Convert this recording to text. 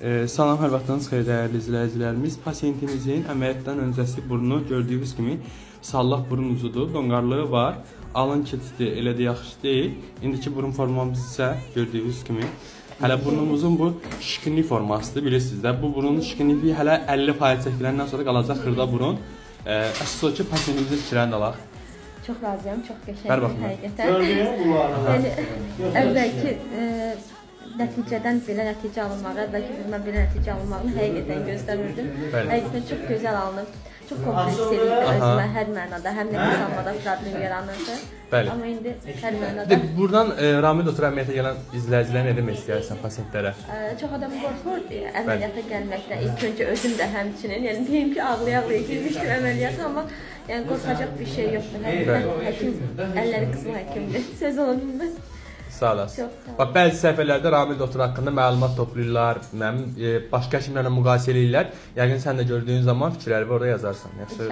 Salam, hər vaxtınız xeyir dəyərli izləyicilərimiz. Pasiyentimizin əməliyyatdan öncəsi burnu gördüyünüz kimi sallaq burun uzudur, donqarlığı var. Alın keçidi elə də yaxşı deyil. İndiki burun formamız isə gördüyünüz kimi hələ burnumuzun bu şikinlik formasıdır, bilirsiniz də. Bu burunun şikinliyi hələ 50% çəkiləndən sonra qalacaq xırda burun. Əsas o ki, pasiyentimizin fikirlərini alaq. Çox razıyam, çox Ver qəşəngdir baxma. həqiqətən. Yəni əvvəlki nəticədən belə nəticə alınmağı, əvvəlki bundan belə nəticə alınmağını həqiqətən gözləmirdim. Bəli. Həqiqətən çox gözəl alınıb. Çox kompleks eləyirdi özümə hər mənada, həm nəfəs almada problem yaranırdı. Bəli. Amma indi hər mənada. Buradan Ramil doktor əməliyyata gələn izləyicilərə nə demək istəyirsən pasiyentlərə? Çox adam qorxur əməliyyata gəlməkdən. İlk öncə özüm də həmçinin, yəni deyim ki, ağlaya-ağlaya girmişdim əməliyyata, amma yəni qorxacaq bir şey yoxdur. Həqiqətən həkim əlləri qızıl həkimdir. Söz ola bilməz. Sağ olasın. Çox sağ ol. Bax, bəzi səhifələrdə Ramil doktor haqqında məlumat toplayırlar, başqa həkimlərlə müqayisə edirlər. Yəqin sən də gördüyün zaman fikirləri orada yazarsan. Yaxşı,